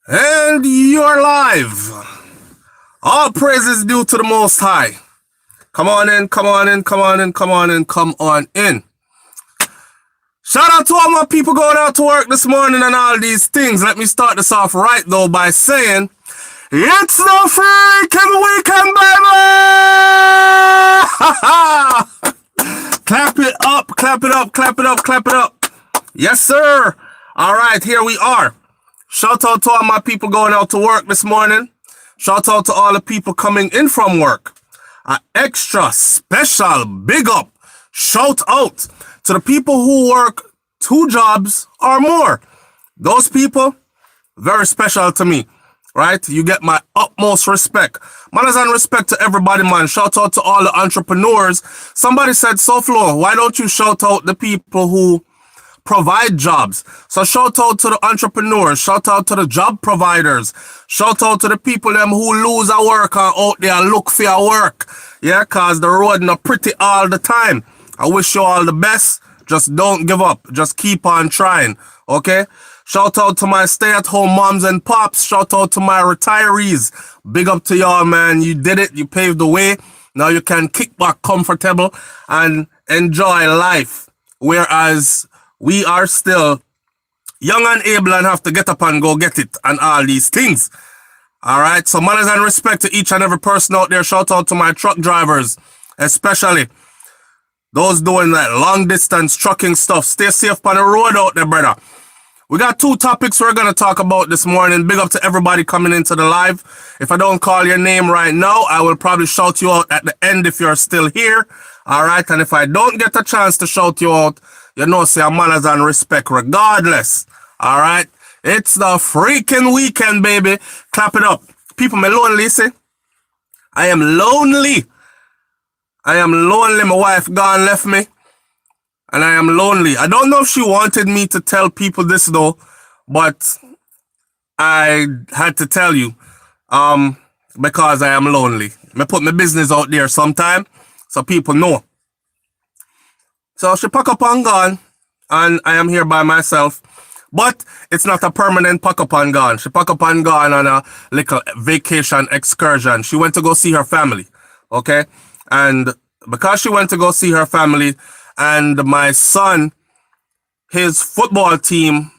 And you're live. All praise is due to the Most High. Come on in, come on in, come on in, come on in, come on in. Shout out to all my people going out to work this morning and all these things. Let me start this off right though by saying, it's the freaking weekend, baby! Clap it up, clap it up, clap it up, clap it up. Yes, sir. All right, here we are. Shout out to all my people going out to work this morning. Shout out to all the people coming in from work. An extra special big up shout out to the people who work 2 jobs or more. Those people, very special to me, right? You get my utmost respect. Manners and respect to everybody, man. Shout out to all the entrepreneurs. Somebody said, SouFlo, why don't you shout out the people who provide jobs? So shout out to the entrepreneurs, shout out to the job providers, shout out to the people them who lose a work and out there look for a work. Yeah, cause the road not pretty all the time. I wish you all the best. Just don't give up. Just keep on trying. Okay? Shout out to my stay-at-home moms and pops. Shout out to my retirees. Big up to y'all, man. You did it. You paved the way. Now you can kick back comfortable and enjoy life. Whereas we are still young and able and have to get up and go get it and all these things. All right. So manners and respect to each and every person out there. Shout out to my truck drivers, especially those doing that long distance trucking stuff. Stay safe on the road out there, brother. We got 2 topics we're going to talk about this morning. Big up to everybody coming into the live. If I don't call your name right now, I will probably shout you out at the end if you're still here. All right. And if I don't get a chance to shout you out, you know, say manners and respect regardless. All right. It's the freaking weekend, baby. Clap it up. People, me lonely, see? I am lonely. I am lonely. My wife gone left me. And I am lonely. I don't know if she wanted me to tell people this though, but I had to tell you. Because I am lonely. I put my business out there sometime so people know. So she pack up and gone, and I am here by myself. But it's not a permanent pack up and gone. She pack up and gone on a little vacation excursion. She went to go see her family, okay? And because she went to go see her family, and my son, his football team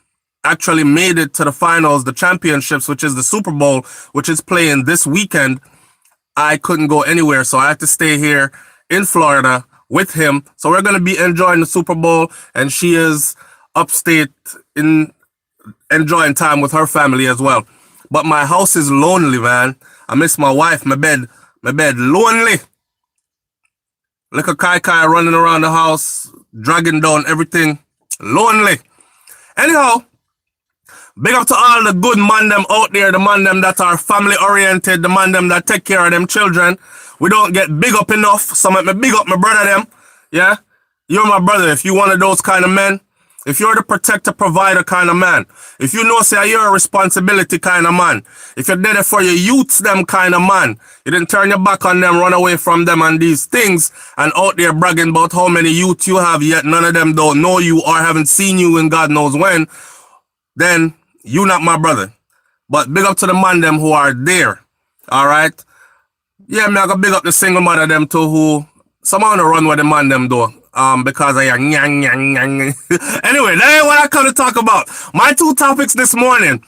actually made it to the finals, the championships, which is the Super Bowl, which is playing this weekend, I couldn't go anywhere. So I had to stay here in Florida with him. So we're going to be enjoying the Super Bowl, and she is upstate in enjoying time with her family as well. But my house is lonely, man. I miss my wife, my bed lonely. Like a kai running around the house, dragging down everything. Lonely. Anyhow, big up to all the good man them out there, the man them that are family oriented, the man them that take care of them children. We don't get big up enough, so let me big up my brother them. Yeah? You're my brother if you one of those kind of men. If you're the protector, provider kind of man. If you know, say, you're a responsibility kind of man. If you're there for your youths, them kind of man. You didn't turn your back on them, run away from them and these things, and out there bragging about how many youth you have, yet none of them don't know you or haven't seen you in God knows when, then you not my brother. But big up to the man them who are there. All right? Yeah, me I got big up the single mother them too who somehow wanna run with the man them though. Because I am nyang nyang nyang. Anyway, that ain't what I come to talk about. My 2 topics this morning.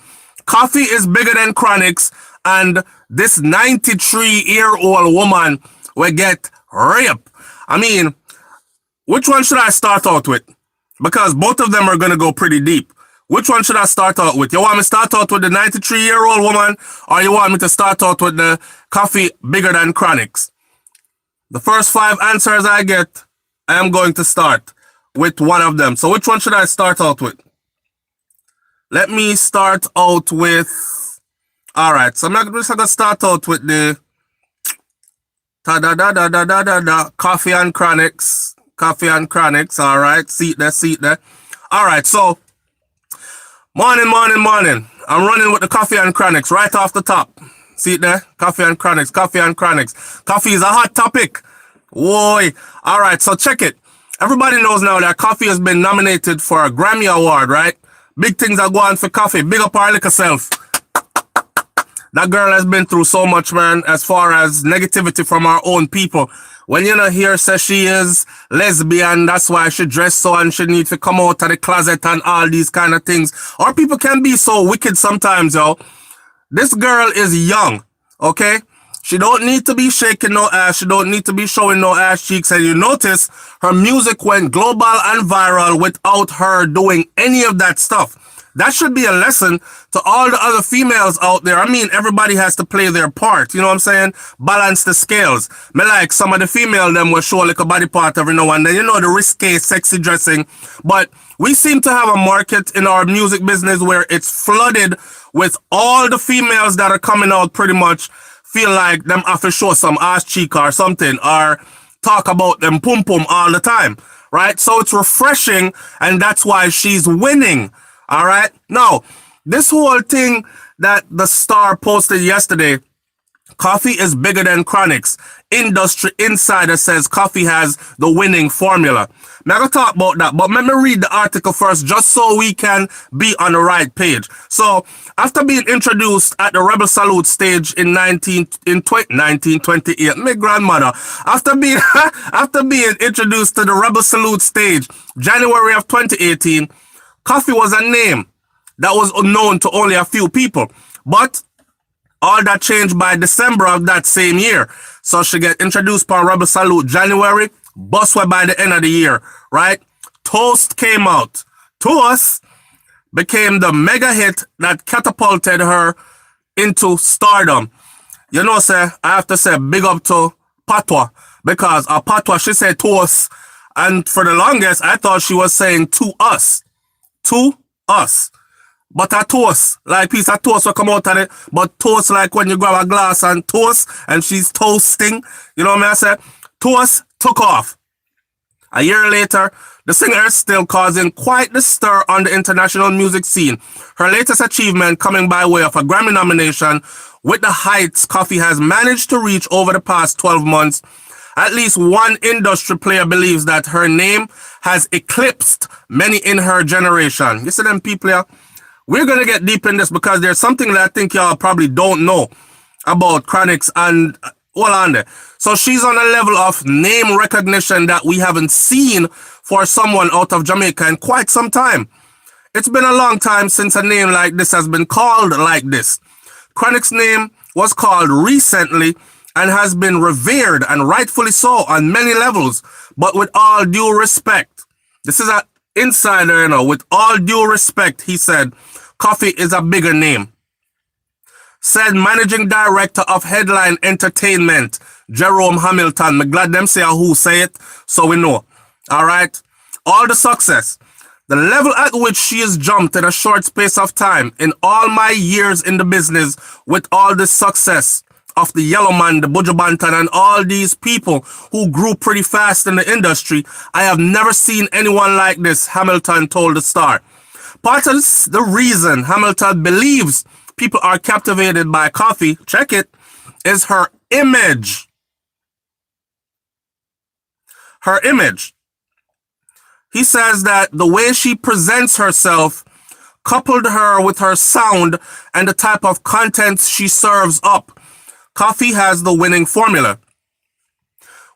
Koffee is bigger than Chronixx, and this 93-year-old woman will get raped. I mean, which one should I start out with? Because both of them are gonna go pretty deep. Which one should I start out with? You want me to start out with the 93-year-old woman, or you want me to start out with the Koffee bigger than Chronixx? The first 5 answers I get, I am going to start with one of them. So which one should I start out with? Let me start out with... Alright, so I'm just going to start out with the... Koffee and Chronixx. Koffee and Chronixx, alright. Seat there. Alright, so... Morning. I'm running with the Koffee and Chronixx right off the top. See it there? Koffee and Chronixx. Koffee is a hot topic. Whoa. All right, so check it. Everybody knows now that Koffee has been nominated for a Grammy Award, right? Big things are going for Koffee. Big up our liquor self. That girl has been through so much, man, as far as negativity from our own people. When you know here says she is lesbian, that's why she dress so and she need to come out of the closet and all these kind of things. Our people can be so wicked sometimes, yo. This girl is young, okay? She don't need to be shaking no ass. She don't need to be showing no ass cheeks. And you notice her music went global and viral without her doing any of that stuff. That should be a lesson to all the other females out there. I mean, everybody has to play their part. You know what I'm saying? Balance the scales. Me like some of the female them will show like a body part every now and then. You know, the risque, sexy dressing. But we seem to have a market in our music business where it's flooded with all the females that are coming out pretty much feel like them have to show some ass cheek or something or talk about them pum pum all the time. Right? So it's refreshing and that's why she's winning. All right. Now, this whole thing that the Star posted yesterday, coffee is bigger than Chronixx. Industry Insider says coffee has the winning formula. Now, I'm going to talk about that, but let me read the article first just so we can be on the right page. So, after being introduced at the Rebel Salute stage in 1928, my grandmother, after being introduced to the Rebel Salute stage, January of 2018, Koffee was a name that was unknown to only a few people, but all that changed by December of that same year. So she get introduced by Rebel Salute January, busway by the end of the year, right? Toast came out. Toast became the mega hit that catapulted her into stardom. You know, sir, I have to say big up to Patois, because a Patois, she said toast, and for the longest, I thought she was saying to us. To us. But a toast, like piece of toast will come out of it, but toast like when you grab a glass and toast and she's toasting, you know what I say? Toast took off. A year later, the singer is still causing quite the stir on the international music scene. Her latest achievement coming by way of a Grammy nomination with the heights Koffee has managed to reach over the past 12 months. At least one industry player believes that her name has eclipsed many in her generation. You see them people here? We're going to get deep in this because there's something that I think y'all probably don't know about Chronixx and hold on there. So she's on a level of name recognition that we haven't seen for someone out of Jamaica in quite some time. It's been a long time since a name like this has been called like this. Chronixx's name was called recently and has been revered, and rightfully so, on many levels. But with all due respect, this is an insider, you know, with all due respect, he said, Koffee is a bigger name. Said managing director of Headline Entertainment, Jerome Hamilton. I'm glad them say who say it, so we know. All right? All the success. The level at which she has jumped in a short space of time in all my years in the business with all the success of the Yellow Man, the Buju Banton, and all these people who grew pretty fast in the industry, I have never seen anyone like this, Hamilton told the Star. Part of the reason Hamilton believes people are captivated by Koffee, check it, is her image. Her image. He says that the way she presents herself, coupled her with her sound and the type of content she serves up, Koffee has the winning formula.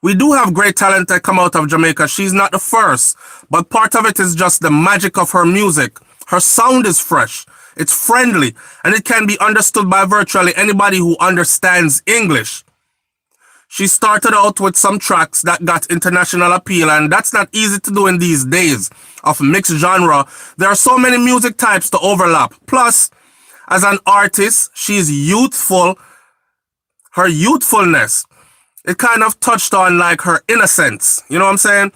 We do have great talent that come out of Jamaica. She's not the first, but part of it is just the magic of her music. Her sound is fresh, it's friendly, and it can be understood by virtually anybody who understands English. She started out with some tracks that got international appeal, and that's not easy to do in these days of mixed genre. There are so many music types to overlap. Plus, as an artist, she's youthful. Her youthfulness, it kind of touched on like her innocence. You know what I'm saying?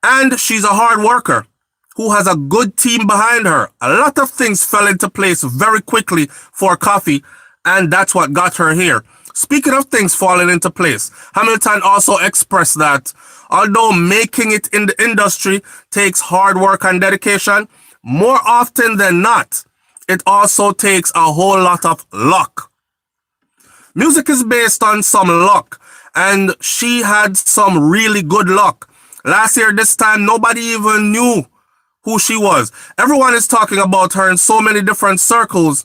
And she's a hard worker who has a good team behind her. A lot of things fell into place very quickly for Koffee, and that's what got her here. Speaking of things falling into place, Hamilton also expressed that although making it in the industry takes hard work and dedication, more often than not, it also takes a whole lot of luck. Music is based on some luck, and she had some really good luck. Last year, this time, nobody even knew who she was. Everyone is talking about her in so many different circles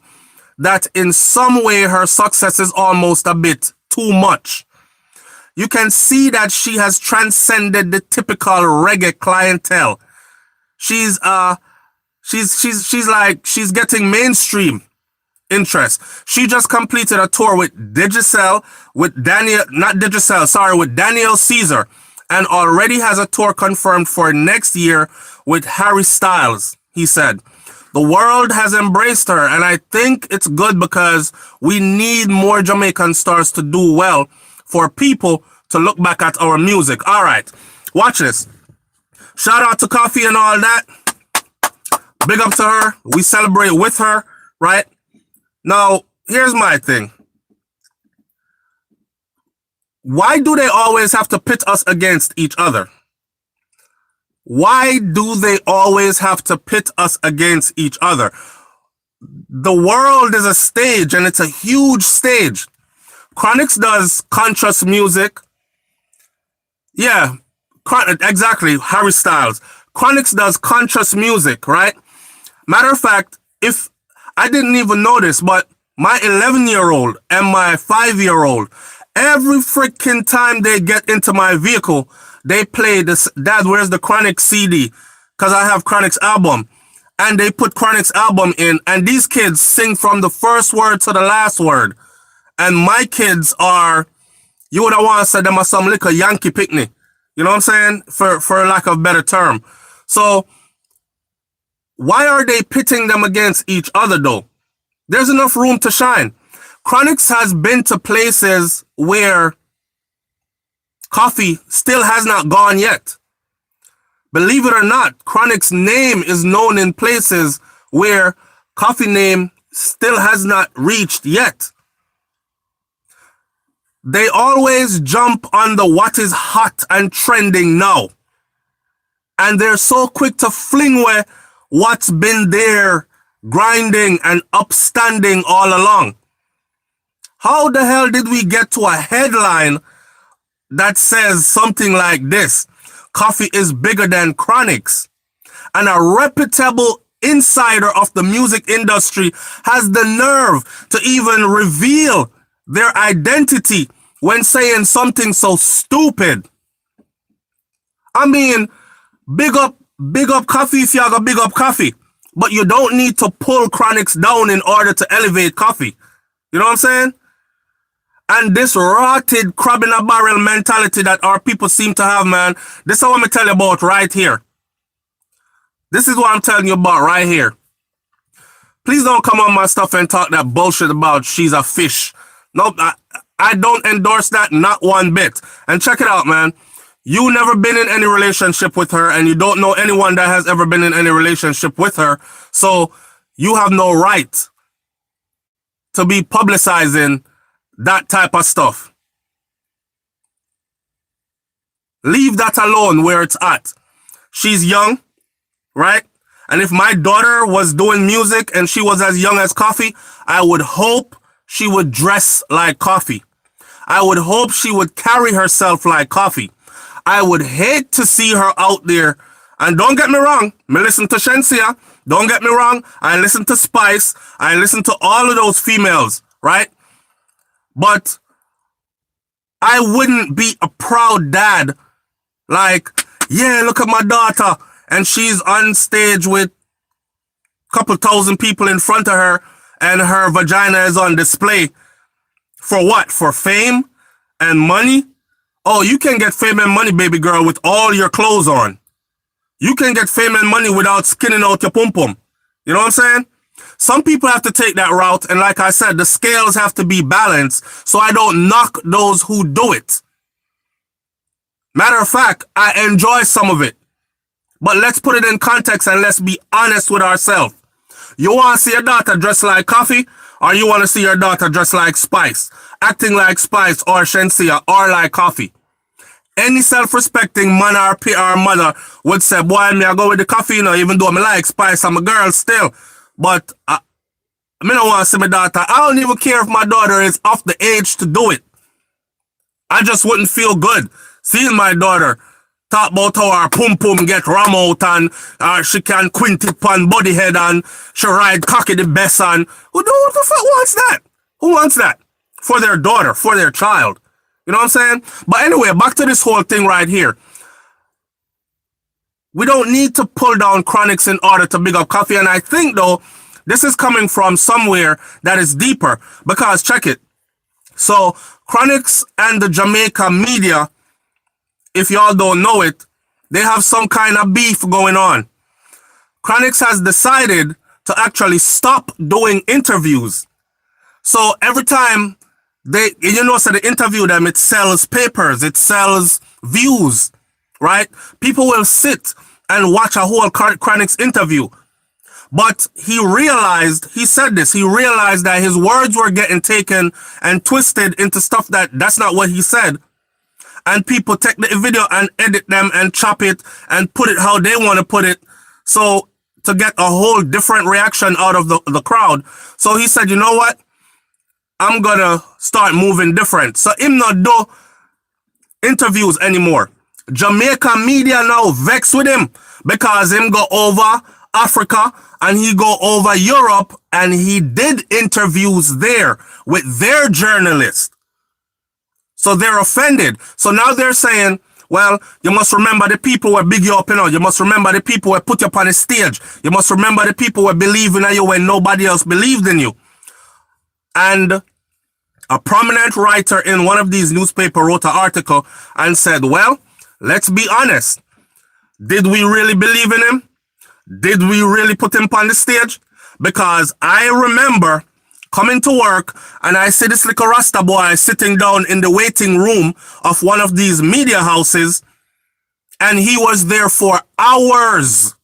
that in some way her success is almost a bit too much. You can see that she has transcended the typical reggae clientele. She's getting mainstream interest. She just completed a tour with with Daniel Caesar, and already has a tour confirmed for next year with Harry Styles, he said. The world has embraced her, and I think it's good because we need more Jamaican stars to do well for people to look back at our music. All right, watch this. Shout out to Koffee and all that. Big up to her. We celebrate with her, right? Now, here's my thing. Why do they always have to pit us against each other? Why do they always have to pit us against each other? The world is a stage, and it's a huge stage. Chronixx does conscious music. Yeah, exactly, Harry Styles. Chronixx does conscious music, right? Matter of fact, if I didn't even notice, but my 11-year-old and my 5-year-old, every freaking time they get into my vehicle, they play this, Dad, where's the Chronixx CD? Because I have Chronixx album. And they put Chronixx album in, and these kids sing from the first word to the last word. And my kids are, you would have want to say them are some little Yankee picnic. You know what I'm saying? For lack of a better term. So, why are they pitting them against each other though? There's enough room to shine. Chronixx has been to places where Koffee still has not gone yet. Believe it or not, Chronixx's name is known in places where Koffee name still has not reached yet. They always jump on the what is hot and trending now. And they're so quick to fling away what's been there grinding and upstanding all along. How the hell did we get to a headline that says something like this? Koffee is bigger than Chronixx. And a reputable insider of the music industry has the nerve to even reveal their identity when saying something so stupid. I mean, big up Koffee if you have a big up Koffee. But you don't need to pull Chronixx down in order to elevate Koffee. You know what I'm saying? And this rotted crab in a barrel mentality that our people seem to have, man, this is what I'm going to tell you about right here. This is what I'm telling you about right here. Please don't come on my stuff and talk that bullshit about she's a fish. Nope, I don't endorse that, not one bit. And check it out, man. You never been in any relationship with her, and you don't know anyone that has ever been in any relationship with her. So you have no right to be publicizing that type of stuff. Leave that alone where it's at. She's young, right? And if my daughter was doing music and she was as young as Koffee, I would hope she would dress like Koffee. I would hope she would carry herself like Koffee. I would hate to see her out there. And don't get me wrong, me listen to Shensia. Don't get me wrong, I listen to Spice. I listen to all of those females, right? But I wouldn't be a proud dad. Like, yeah, look at my daughter. And she's on stage with a couple thousand people in front of her, and her vagina is on display. For what? For fame and money? Oh, you can get fame and money, baby girl, with all your clothes on. You can get fame and money without skinning out your pum-pum. You know what I'm saying? Some people have to take that route, and like I said, the scales have to be balanced, so I don't knock those who do it. Matter of fact, I enjoy some of it. But let's put it in context and let's be honest with ourselves. You want to see your daughter dressed like Koffee, or you want to see your daughter dressed like Spice, acting like Spice or Shensia or like Koffee? Any self-respecting man or mother would say, boy, me I go with the Koffee, you know, even though I like Spice, I'm a girl still. But I don't want to see my daughter. I don't even care if my daughter is of the age to do it. I just wouldn't feel good seeing my daughter Talk about how her pum pum get ram out and she can quint it pan body head and she ride cocky the best and who the fuck wants that? Who wants that? For their daughter, for their child. You know what I'm saying? But anyway, back to this whole thing right here. We don't need to pull down Chronixx in order to big up Koffee. And I think though, this is coming from somewhere that is deeper because check it. So Chronixx and the Jamaica media, if y'all don't know it, they have some kind of beef going on. Chronixx has decided to actually stop doing interviews. So every time so they interview them, it sells papers, it sells views, right? People will sit and watch a whole Chronixx interview. But he said that his words were getting taken and twisted into stuff that's not what he said. And people take the video and edit them and chop it and put it how they want to put it. So to get a whole different reaction out of the crowd. So he said, you know what? I'm going to start moving different. So him not do interviews anymore. Jamaica media now vex with him because him go over Africa and he go over Europe and he did interviews there with their journalists. So they're offended. So now they're saying, well, you must remember the people who big you up, you know. You must remember the people who put you up on the stage. You must remember the people who believe in you when nobody else believed in you. And a prominent writer in one of these newspapers wrote an article and said, well, let's be honest. Did we really believe in him? Did we really put him on the stage? Because I remember coming to work and I see this little Rasta boy sitting down in the waiting room of one of these media houses and he was there for hours.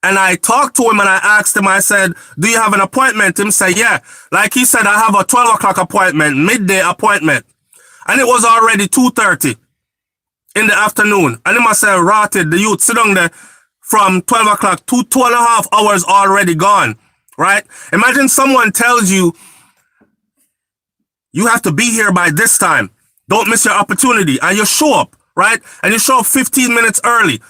And I talked to him and I asked him, I said, do you have an appointment? Him say, yeah. Like he said, I have a 12 o'clock appointment, midday appointment. And it was already 2:30 in the afternoon. And him I said, rotted, the youth sit down there from 12 o'clock to 2.5 hours already gone. Right? Imagine someone tells you, you have to be here by this time. Don't miss your opportunity. And you show up, right? And you show up 15 minutes early.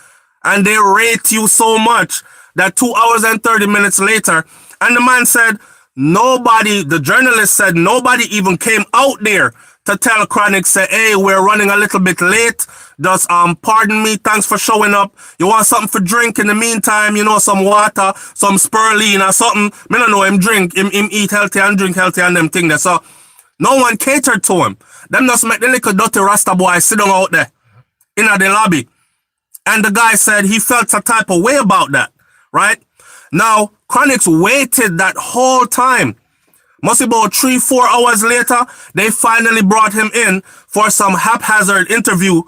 And they rate you so much that 2 hours and 30 minutes later. And the man said, the journalist said, nobody even came out there to tell Chronixx, say, hey, we're running a little bit late. Just, pardon me, thanks for showing up. You want something for drink in the meantime, you know, some water, some spirulina or something. Me don't know him drink, him eat healthy and drink healthy and them thing there. So, no one catered to him. Them just make the little dirty Rasta boy sit down out there in the lobby. And the guy said he felt a type of way about that, right? Now, Chronixx waited that whole time. Must be about 3-4 hours later, they finally brought him in for some haphazard interview.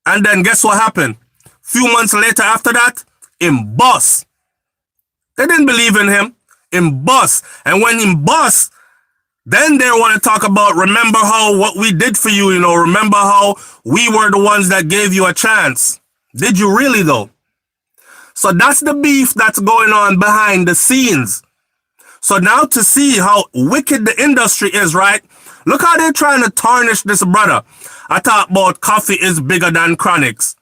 And then guess what happened? Few months later after that, him bust. They didn't believe in him. Him bust. And when him bust, then they want to talk about, remember what we did for you, you know, remember how we were the ones that gave you a chance. Did you really though? So that's the beef that's going on behind the scenes. So now to see how wicked the industry is, right? Look how they're trying to tarnish this brother. I talk about Koffee is bigger than Chronixx.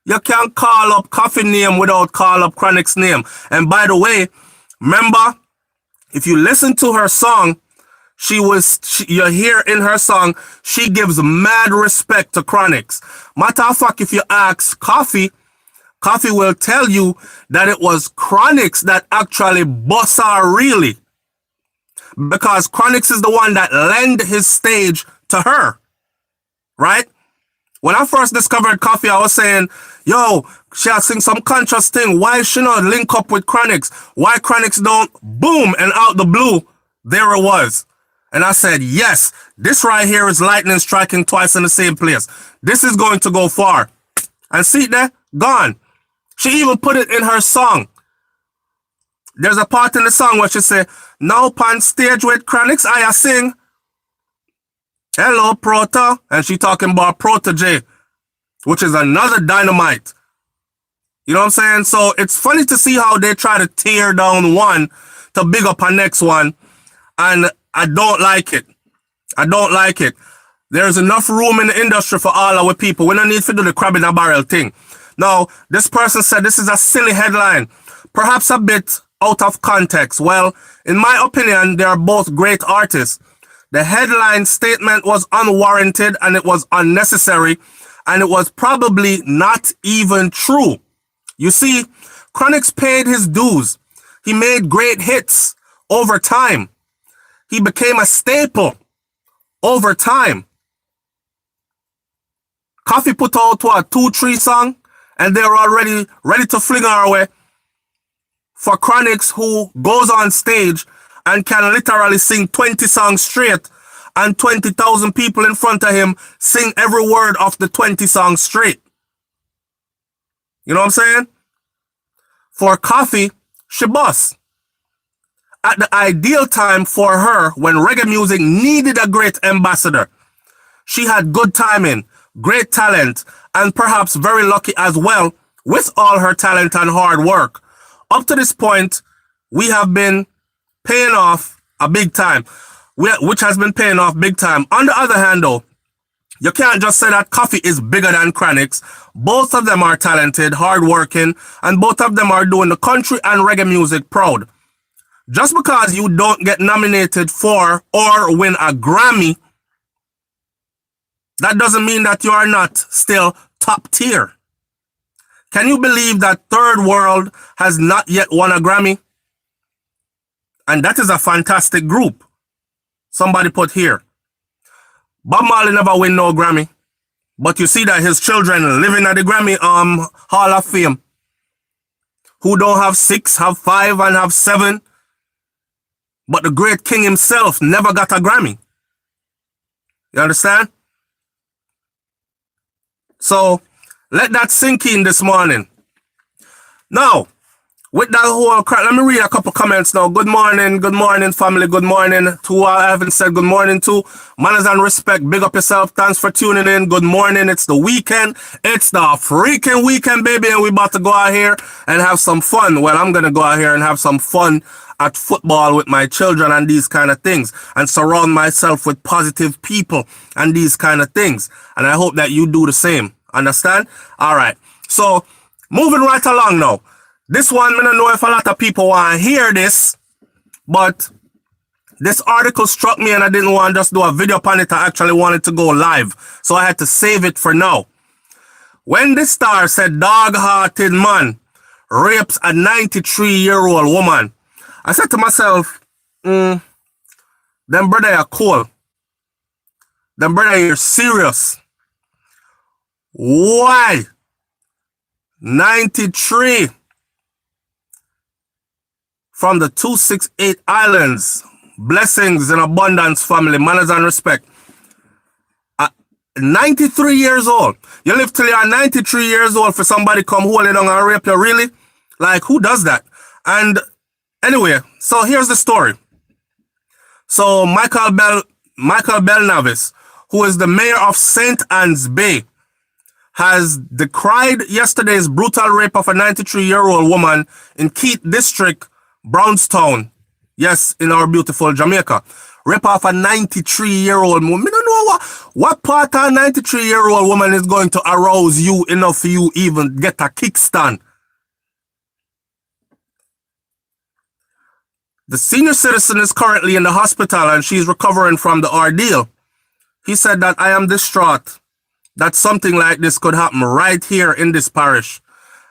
You can't call up Koffee name without call up Chronixx name. And by the way, remember, if you listen to her song, you hear in her song, she gives mad respect to Chronixx. Matter of fact, if you ask Koffee will tell you that it was Chronixx that actually boss her really. Because Chronixx is the one that lent his stage to her. Right? When I first discovered Koffee, I was saying, yo, she has sing some conscious thing. Why she not link up with Chronixx? Why Chronixx don't boom and out the blue? There it was. And I said, yes, this right here is lightning striking twice in the same place. This is going to go far. And see there? Gone. She even put it in her song. There's a part in the song where she say, now on stage with Chronixx, I sing. Hello, Proto. And she talking about Protege, which is another dynamite. You know what I'm saying? So it's funny to see how they try to tear down one to big up her next one. And I don't like it. I don't like it. There's enough room in the industry for all our people. We don't need to do the crab in a barrel thing. Now, this person said this is a silly headline, perhaps a bit out of context. Well, in my opinion, they are both great artists. The headline statement was unwarranted and it was unnecessary, and it was probably not even true. You see, Chronixx paid his dues. He made great hits over time. He became a staple over time. Koffee put out what, 2-3 songs, and they're already ready to fling our way. For Chronixx, who goes on stage and can literally sing 20 songs straight, and 20,000 people in front of him sing every word of the 20 songs straight. You know what I'm saying? For Koffee, she boss. At the ideal time for her, when reggae music needed a great ambassador, she had good timing, great talent, and perhaps very lucky as well with all her talent and hard work. Up to this point, we have been paying off a big time, which has been paying off big time. On the other hand, though, you can't just say that Koffee is bigger than Chronixx. Both of them are talented, hardworking, and both of them are doing the country and reggae music proud. Just because you don't get nominated for or win a Grammy, that doesn't mean that you are not still top tier. Can you believe that Third World has not yet won a Grammy? And that is a fantastic group. Somebody put here. Bob Marley never win no Grammy. But you see that his children living at the Grammy Hall of Fame. Who don't have 6, have 5, and have 7. But the great king himself never got a Grammy. You understand? So, let that sink in this morning. Now, with that whole crap, let me read a couple comments now. Good morning, family, good morning. To who I haven't said good morning to. Manners and respect, big up yourself. Thanks for tuning in. Good morning. It's the weekend. It's the freaking weekend, baby, and we about to go out here and have some fun. Well, I'm going to go out here and have some fun at football with my children and these kind of things, and surround myself with positive people and these kind of things. And I hope that you do the same. Understand? All right. So, moving right along now. This one, I don't know if a lot of people want to hear this, but this article struck me and I didn't want to just do a video upon it. I actually wanted to go live. So I had to save it for now. When the Star said dog-hearted man rapes a 93-year-old woman, I said to myself, them brother are cool. Them brother you're serious. Why? 93 from the 268 Islands. Blessings and abundance, family, manners and respect. 93 years old. You live till you're 93 years old for somebody come hold you down and rape you, really? Like, who does that? And anyway, so here's the story. So Michael Belnavis, who is the mayor of St. Anne's Bay, has decried yesterday's brutal rape of a 93-year-old woman in Keith District, Brownstown. Yes, in our beautiful Jamaica. Rape off a 93-year-old woman. I don't know what part of a 93-year-old woman is going to arouse you enough for you even get a kickstand. The senior citizen is currently in the hospital and she's recovering from the ordeal. He said that I am distraught that something like this could happen right here in this parish,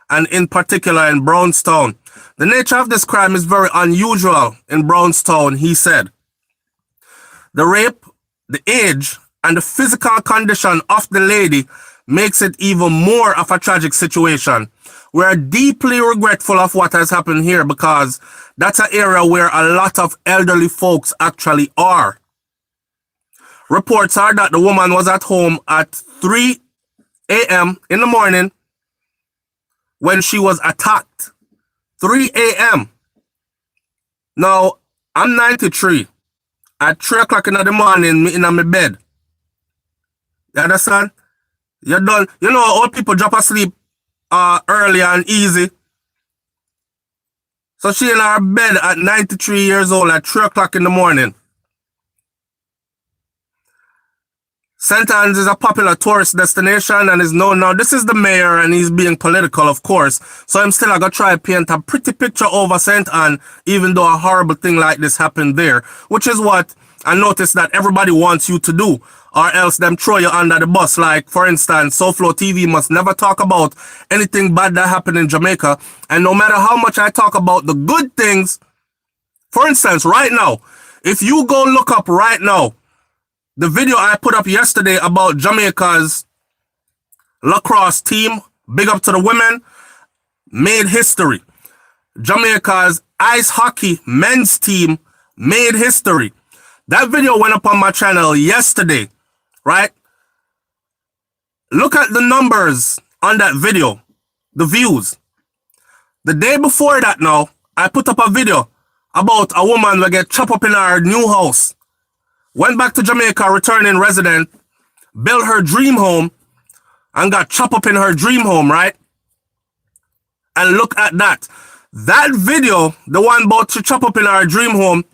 and in particular in Brownstown. The nature of this crime is very unusual in Brownstown, he said. The rape, the age, and the physical condition of the lady makes it even more of a tragic situation. We are deeply regretful of what has happened here because that's an area where a lot of elderly folks actually are. Reports are that the woman was at home at 3 a.m. in the morning when she was attacked. 3 a.m. Now, I'm 93. At 3 o'clock in the morning, me in my bed. You understand? You done. You know, old people drop asleep early and easy. So she in her bed at 93 years old at 3 o'clock in the morning. St. Anne's is a popular tourist destination and is known now. This is the mayor and he's being political, of course. So I'm still going to try to paint a pretty picture over St. Anne, even though a horrible thing like this happened there, which is what I noticed that everybody wants you to do, or else them throw you under the bus. Like, for instance, SouFLoTV must never talk about anything bad that happened in Jamaica. And no matter how much I talk about the good things, for instance, right now, if you go look up right now, the video I put up yesterday about Jamaica's lacrosse team, big up to the women, made history. Jamaica's ice hockey men's team made history. That video went up on my channel yesterday, right? Look at the numbers on that video, the views. The day before that now, I put up a video about a woman that get chopped up in her new house. Went back to Jamaica, returning resident, built her dream home, and got chopped up in her dream home, right? And look at that. That video, the one about to chop up in her dream home,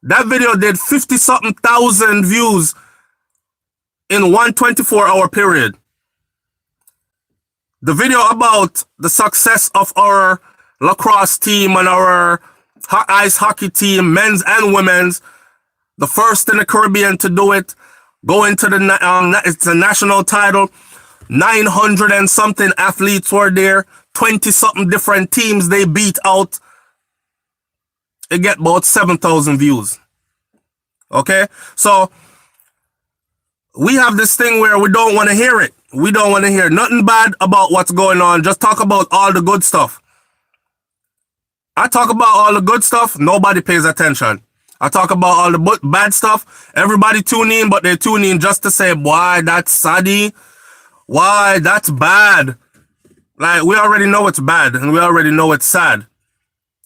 that video did 50-something thousand views in one 24-hour period. The video about the success of our lacrosse team and our ice hockey team, men's and women's, the first in the Caribbean to do it, going to it's a national title. 900 and something athletes were there. 20-something different teams they beat out. It get about 7,000 views. Okay? So, we have this thing where we don't want to hear it. We don't want to hear nothing bad about what's going on. Just talk about all the good stuff. I talk about all the good stuff, nobody pays attention. I talk about all the bad stuff. Everybody tune in, but they tune in just to say, why, that's saddy. Why, that's bad. Like, we already know it's bad, and we already know it's sad.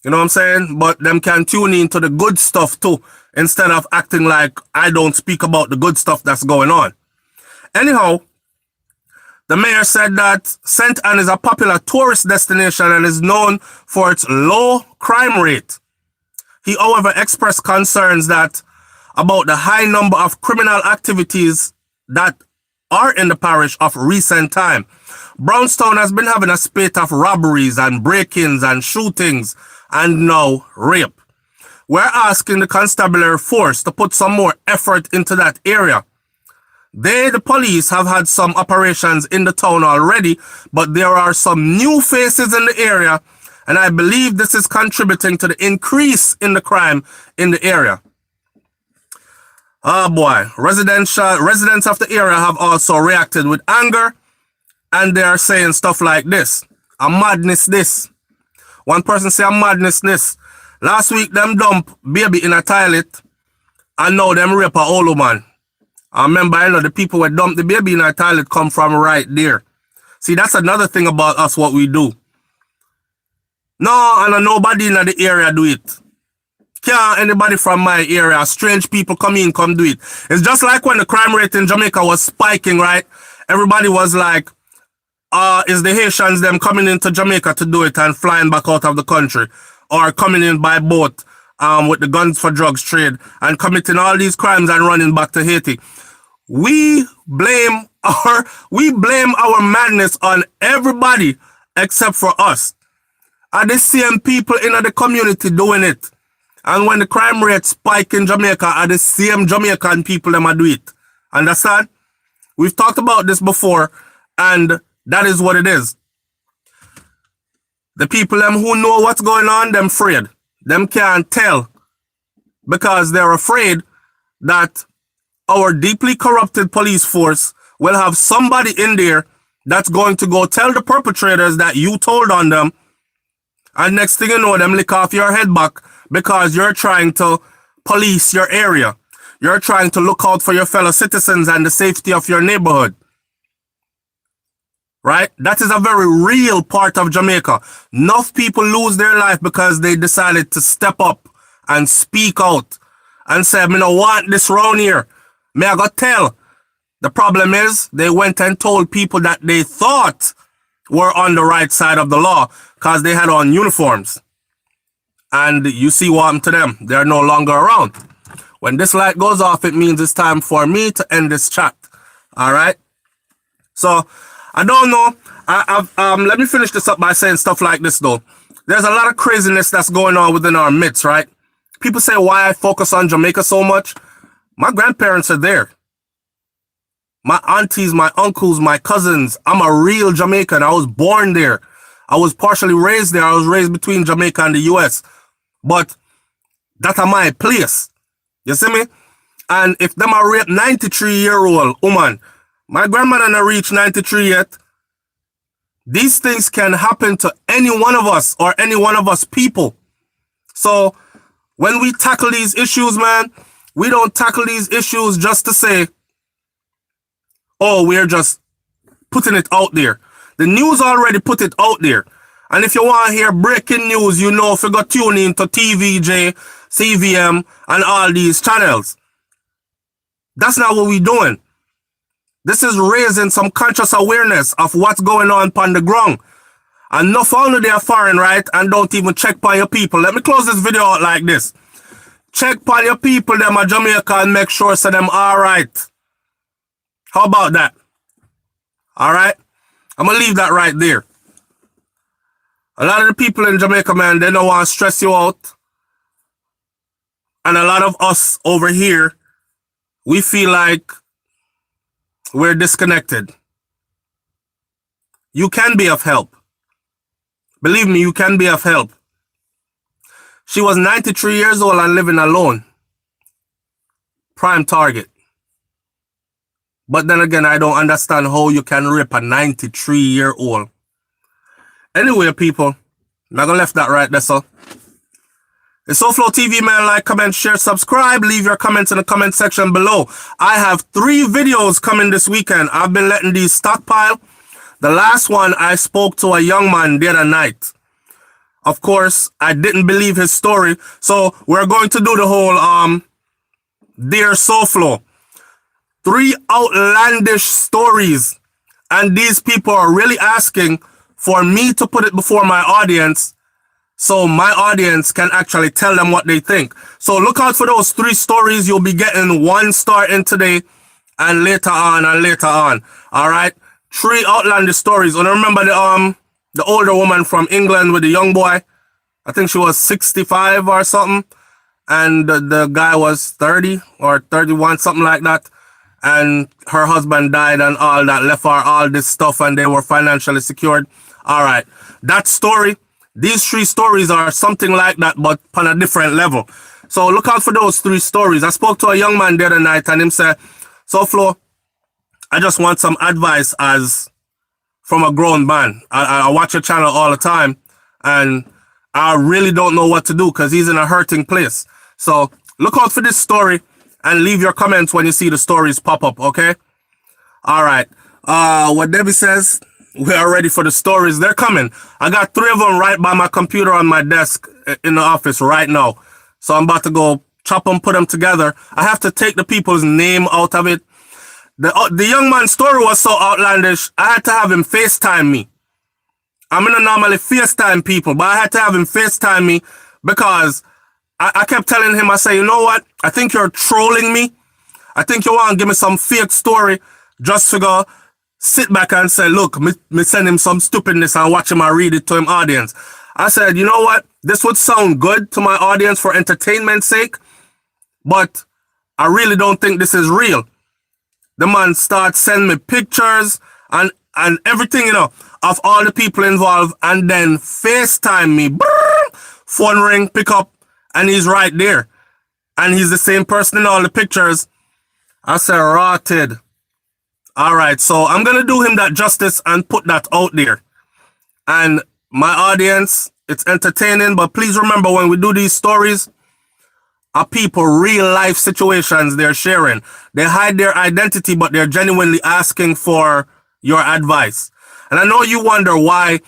You know what I'm saying? But them can tune in to the good stuff too, instead of acting like I don't speak about the good stuff that's going on. Anyhow, the mayor said that St. Anne is a popular tourist destination and is known for its low crime rate. He, however, expressed concerns that about the high number of criminal activities that are in the parish of recent time. Brownstown has been having a spate of robberies and break-ins and shootings and now rape. We're asking the constabulary force to put some more effort into that area. They, the police, have had some operations in the town already, but there are some new faces in the area, and I believe this is contributing to the increase in the crime in the area. Oh boy, residents of the area have also reacted with anger, and they are saying stuff like this. A madness this. One person say a madness this. Last week them dump baby in a toilet, and now them rape a old woman. I remember, I know the people who dumped the baby in a toilet come from right there. See, that's another thing about us, what we do. No, and nobody in the area do it. Can't anybody from my area, strange people come in, come do it. It's just like when the crime rate in Jamaica was spiking, right? Everybody was like, is the Haitians them coming into Jamaica to do it and flying back out of the country? Or coming in by boat with the guns for drugs trade and committing all these crimes and running back to Haiti. We blame our madness on everybody except for us. Are the same people in the community doing it? And when the crime rate spike in Jamaica, are the same Jamaican people that do it? Understand? We've talked about this before, and that is what it is. The people them who know what's going on, them afraid. Them can't tell because they're afraid that our deeply corrupted police force will have somebody in there that's going to go tell the perpetrators that you told on them, and next thing you know, them lick off your head back because you're trying to police your area. You're trying to look out for your fellow citizens and the safety of your neighborhood. Right? That is a very real part of Jamaica. Enough people lose their life because they decided to step up and speak out and say, "Me no want this round here. Me I got tell." The problem is they went and told people that they thought were on the right side of the law because they had on uniforms. And you see what happened to them. They're no longer around. When this light goes off, it means it's time for me to end this chat. All right. So I don't know. Let me finish this up by saying stuff like this though. There's a lot of craziness that's going on within our midst, right? People say why I focus on Jamaica so much. My grandparents are there. My aunties, my uncles, my cousins. I'm a real Jamaican. I was born there. I was partially raised there. I was raised between Jamaica and the US. But that's my place. You see me? And if them are rape 93-year-old woman, my grandmother not reached 93 yet. These things can happen to any one of us or any one of us people. So when we tackle these issues, man, we don't tackle these issues just to say, oh, we're just putting it out there. The news already put it out there. And if you want to hear breaking news, you know, if you go tune in to TVJ, CVM, and all these channels. That's not what we're doing. This is raising some conscious awareness of what's going on the ground. And no only they are foreign, right? And don't even check on your people. Let me close this video out like this. Check on your people, them are Jamaica, and make sure so them all right. How about that? All right? I'm going to leave that right there. A lot of the people in Jamaica, man, they don't want to stress you out. And a lot of us over here, we feel like we're disconnected. You can be of help. Believe me, you can be of help. She was 93 years old and living alone. Prime target. But then again, I don't understand how you can rape a 93-year-old. Anyway, people, I'm not gonna left that right there, so. It's SouFLoTV, man. Like, comment, share, subscribe. Leave your comments in the comment section below. I have 3 videos coming this weekend. I've been letting these stockpile. The last one, I spoke to a young man the other night. Of course, I didn't believe his story. So we're going to do the whole, Dear SouFlo. 3 outlandish stories. And these people are really asking for me to put it before my audience, so my audience can actually tell them what they think. So look out for those 3 stories. You'll be getting 1 starting today and later on and later on. All right. 3 outlandish stories. And remember the older woman from England with the young boy. I think she was 65 or something. And the guy was 30 or 31, something like that. And her husband died and all that, left her all this stuff, and they were financially secured. All right. That story. These 3 stories are something like that, but on a different level. So look out for those 3 stories. I spoke to a young man the other night and him said, SouFlo, I just want some advice as from a grown man. I watch your channel all the time and I really don't know what to do because he's in a hurting place. So look out for this story and leave your comments when you see the stories pop up, okay? All right. What Debbie says, we are ready for the stories. They're coming. I got 3 of them right by my computer on my desk in the office right now. So I'm about to go chop them, put them together. I have to take the people's name out of it. The young man's story was so outlandish, I had to have him FaceTime me. I'm gonna normally FaceTime people, but I had to have him FaceTime me because I kept telling him, I say, you know what? I think you're trolling me. I think you want to give me some fake story just to go sit back and say, look, me send him some stupidness and watch him and read it to him audience. I said, you know what? This would sound good to my audience for entertainment's sake, but I really don't think this is real. The man starts sending me pictures and everything, you know, of all the people involved, and then FaceTime me. Brrr, phone ring, pick up, and he's right there. And he's the same person in all the pictures. I said, rotted. All right, so I'm going to do him that justice and put that out there. And my audience, it's entertaining, but please remember when we do these stories, are people real life situations they're sharing. They hide their identity, but they're genuinely asking for your advice. And I know you wonder why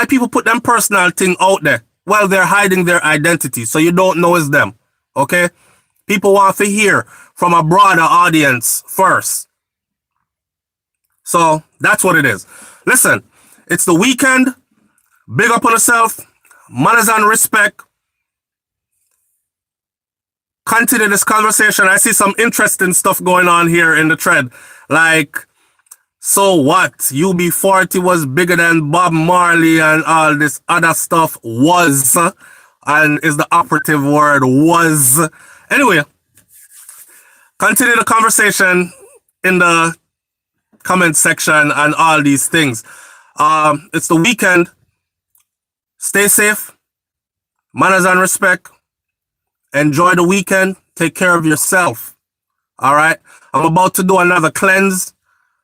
people put them personal thing out there. Well, they're hiding their identity, so you don't know it's them, okay? People want to hear from a broader audience first. So that's what it is. Listen, it's the weekend. Big up on yourself. Manners and respect. Continue this conversation. I see some interesting stuff going on here in the thread. Like, So what? UB40 was bigger than Bob Marley and all this other stuff was, and is the operative word, was. Anyway, continue the conversation in the comment section and all these things. It's the weekend. Stay safe. Manners and respect. Enjoy the weekend. Take care of yourself. All right. I'm about to do another cleanse.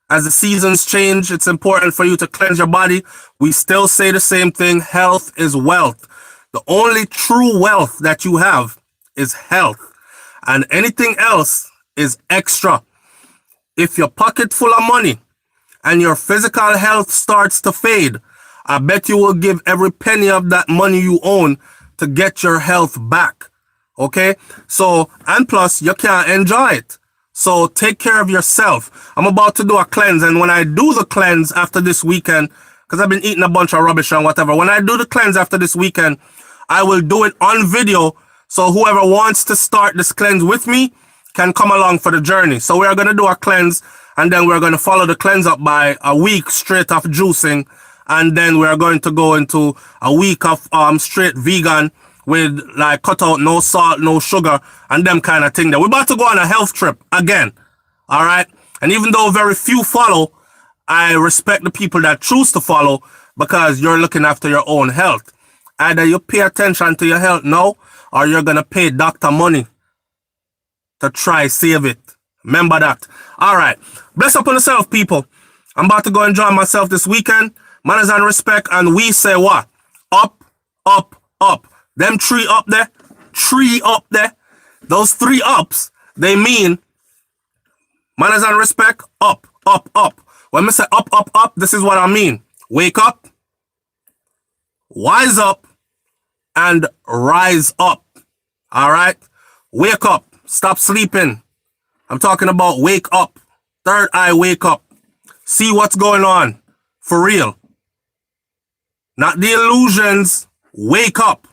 As the seasons change, it's important for you to cleanse your body. We still say the same thing. Health is wealth. The only true wealth that you have is health. And anything else is extra. If your pocket full of money and your physical health starts to fade, I bet you will give every penny of that money you own to get your health back. Okay? So, and plus, you can't enjoy it. So take care of yourself. I'm about to do a cleanse, and when I do the cleanse after this weekend, because I've been eating a bunch of rubbish and whatever, when I do the cleanse after this weekend, I will do it on video, so whoever wants to start this cleanse with me can come along for the journey. So we're going to do a cleanse, and then we're going to follow the cleanse up by a week straight off juicing, and then we're going to go into a week of straight vegan, with like cut out no salt, no sugar, and them kind of thing. We're about to go on a health trip again. All right. And even though very few follow, I respect the people that choose to follow, because you're looking after your own health. Either you pay attention to your health now, or you're going to pay doctor money to try save it. Remember that. All right. Bless up on yourself, people. I'm about to go enjoy myself this weekend. Manners and respect. And we say what? Up, up, up. Them three up there, those three ups, they mean manners and respect, up, up, up. When I say up, up, up, this is what I mean. Wake up, wise up, and rise up. All right? Wake up. Stop sleeping. I'm talking about wake up. Third eye, wake up. See what's going on. For real. Not the illusions. Wake up.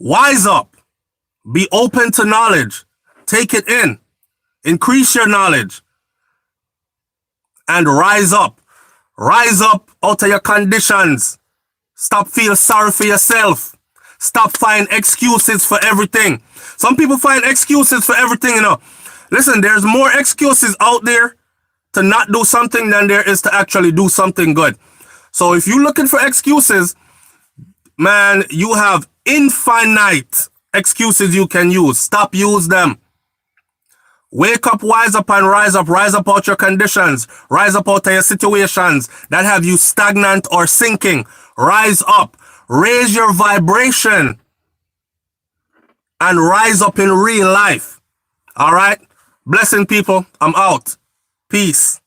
Wise up. Be open to knowledge. Take it in. Increase your knowledge. And rise up. Rise up out of your conditions. Stop feeling sorry for yourself. Stop finding excuses for everything. Some people find excuses for everything, you know. Listen, there's more excuses out there to not do something than there is to actually do something good. So if you're looking for excuses, man, you have infinite excuses you can use. Stop use them. Wake up, wise up, and rise up. Rise up out your conditions. Rise up out of your situations that have you stagnant or sinking. Rise up. Raise your vibration. And rise up in real life. All right? Blessing, people. I'm out. Peace.